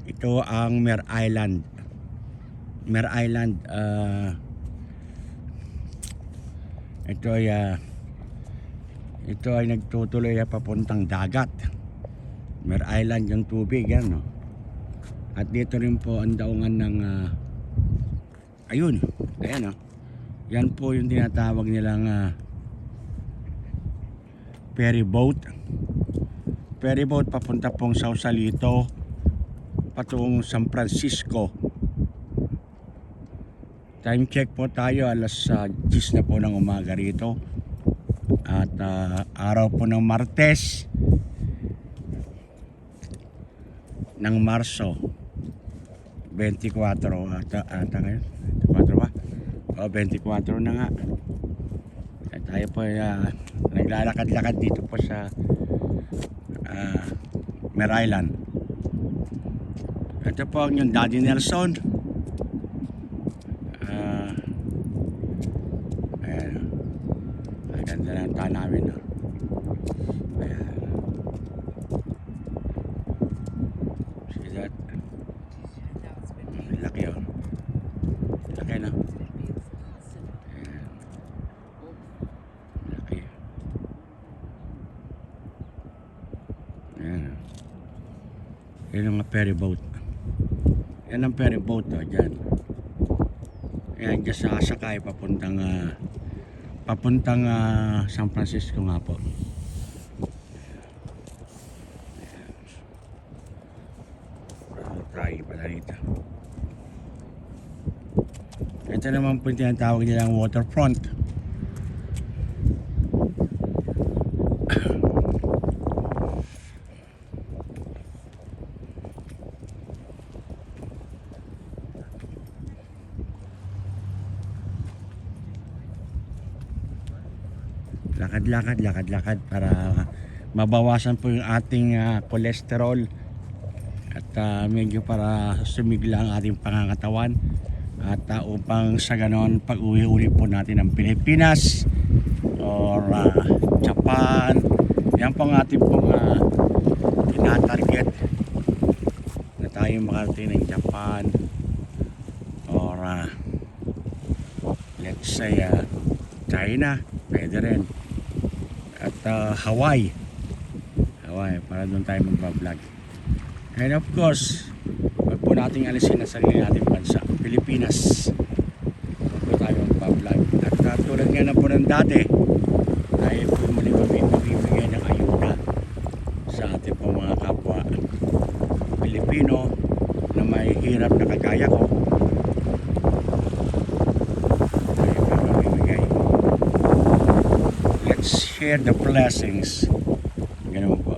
Ito ang Mare Island. Mare Island, ito ay nagtutuloy papuntang dagat. Mare Island yung tubig yan, no? At dito rin po ang daungan ng ayun, ayan, no? Yan po yung tinatawag nilang ferry boat. Ferry boat papunta pong Sausalito patungong San Francisco. Time check po tayo, alas 10 na po ng umaga rito. At araw po ng Martes ng Marso 24 ata ngayon. 24 ba? O 24 na nga. At tayo po naglalakad-lakad dito po sa Mare Island. Ito po ang yung Daddy Nelson. Ayan. Ang ganda ng tanawin, no? Ayan. See that? Laki, oh. Laki, no? Ayan. Laki. Ayan. Yan ang mga ferry boat. Yan ang ferry boat, oh, dyan. Ayan, dyan sasakay papuntang San Francisco nga po. Try pala rito. Ito naman po yung tinatawag nilang waterfront. Lakad-lakad para mabawasan po yung ating cholesterol at medyo para sumigla ang ating pangangatawan at upang sa ganon pag uwi po natin ng Pilipinas or Japan, yan po ang ating pong tinatarget na tayo makarating ng Japan or let's say China, pwede rin. At Hawaii para doon tayo magbablog. And of course, wag po nating alisin ang sarili nating bansa, Pilipinas. Wag po tayo magbablog. At tulad nga na po ng dati, tayo po muli magbibigay ng ayuda sa ating po mga kapwa Pilipino na may hirap na kagaya ko. Share the blessings. Ganun po.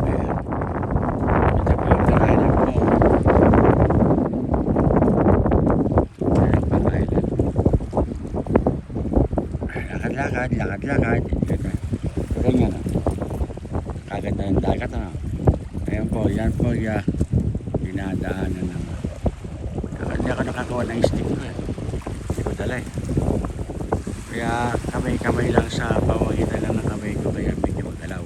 Ayan. Ito po yung Island po. Ayan pa Island. Lakad-lakad. Pero nga na. Kaganda ng dagat na. Ayan po, yan po yung dinadaanan ng hindi ako nakakuha ng stick ko eh. Hindi ko dala eh. Kaya kamay-kamay lang sa pamagitan lang ng kamay ko, kaya medyo magalaw.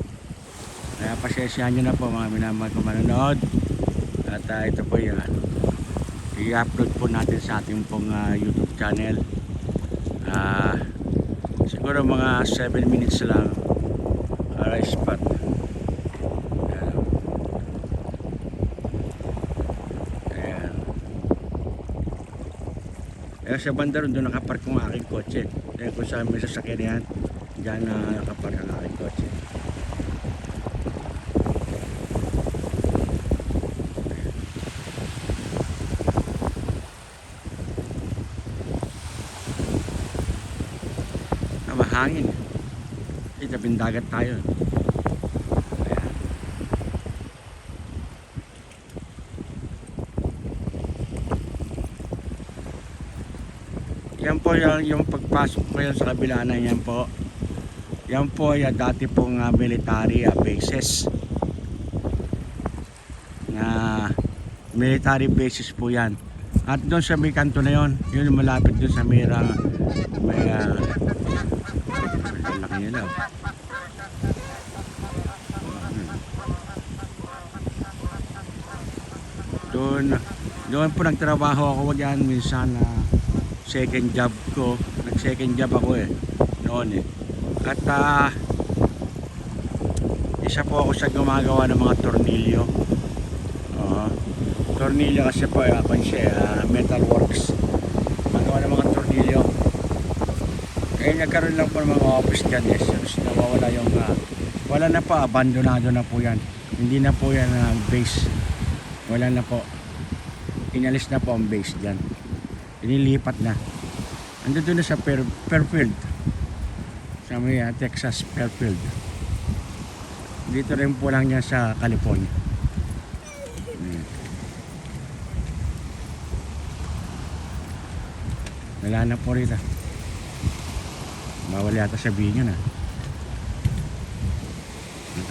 Kaya pasensyahan nyo na po mga minamahal kong manonood. At ito po yung i-upload po natin sa ating pong YouTube channel. Siguro mga 7 minutes lang spot. Sa banda ron doon nakapark yung aking kotse. Kung saan may sasakyan yan, dyan nakapark ang aking kotse. Mahangin. Tabing dagat tayo. Yan po yung pagpasok ko yan sa kabila na yan po. Yan po ay dati pong military bases. Na military bases po yan. At doon sa may kanto na yon, yun malapit doon sa may laki ilaw. Doon po nagtrabaho ako diyan minsan na second job ko. Nag-second job ako noon At isa po ako sa gumagawa ng mga tornilyo. Tornilyo kasi po ako siya metal works. Magawa ng mga tornilyo. Kaya nagkaroon lang po ng mga office dyan nawawala yung wala na po, abandonado na po yan. Hindi na po yan base. Wala na po. Inalis na po ang base dyan. Inilipat na. Andito na sa Fairfield. Sa may Texas Fairfield. Dito rin po lang yan sa California. Wala na po rito. Bawal yata sabihin yun na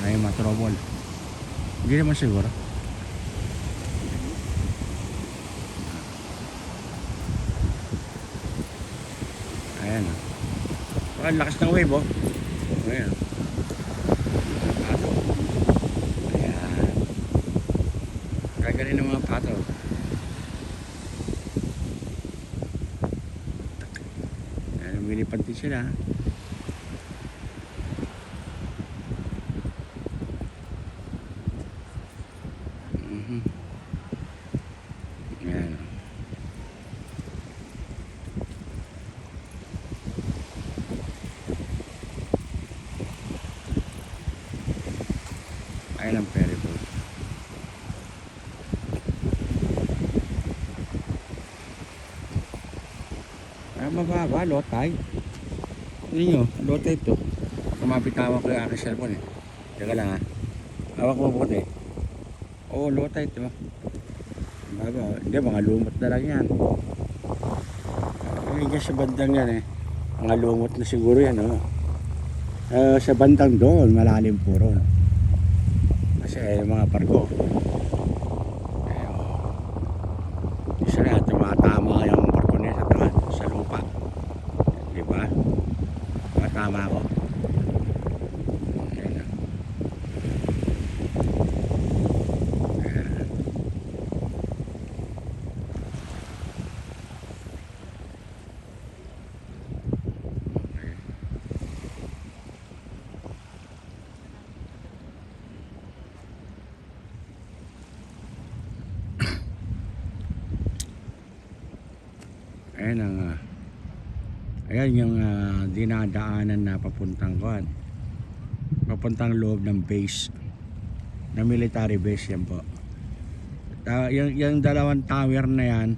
tayo matrobol. Hindi naman siguro. Ayan ang lakas ng wave Ayan. Ayan. Gagaling ng mga pato. Ayan, lumilipad din sila. Ayan. Ayan ang ferry boat. Mababa, lotay. Hindi nyo, lotay ito. Kumapitawa ko yung aking cellphone Teka lang Hawak mo po Oo, lotay ito. Mababa, hindi, mga lumot na lang yan. Hindi sa bandang yan Mga lumot na siguro yan sa bandang doon, malalim puro Kasi mga barko isa na tumatama yung barko niya sa lupa, di ba? Tumatama ako. Ayan ayan yung dinadaanan na papuntang loob ng base na military base yan po. Yung dalawang tower na yan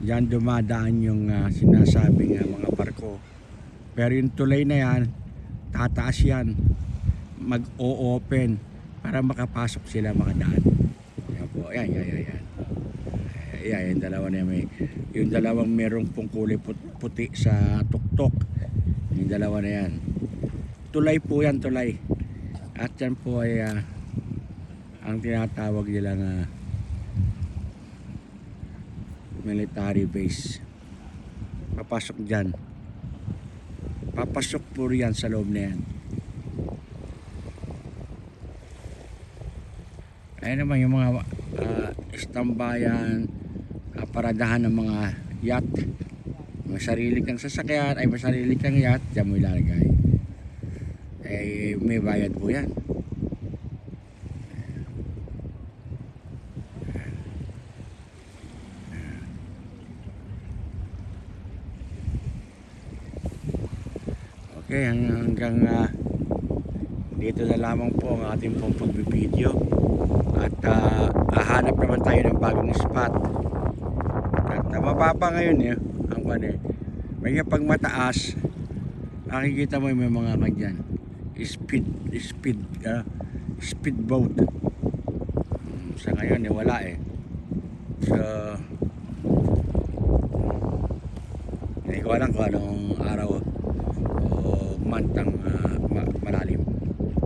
dyan dumadaan yung sinasabing mga barko, pero yung tulay na yan tataas yan, mag-o-open para makapasok sila makadaan. Yan po, yan yung dalawa na yung dalawang merong pong kulay puti sa tuktok, yung dalawa na yan tulay po yan, tulay. At yan po ay ang tinatawag nila na military base. Papasok dyan, papasok po yan sa loob na yan. Ayan naman yung mga istambayan, paradahan ng mga yacht. May sarili kang sasakyan, may sarili kang yacht, dyan mo ilalagay. May bayad po yan. Okay, hanggang dito na lamang po ang ating pong pagbibideo. At hahanap naman tayo ng bagong spot. At mababa ngayon ang may pag mataas nakikita mo may mga kanyan speed boat. Sa ngayon wala so hindi ko alam kung anong araw o month ang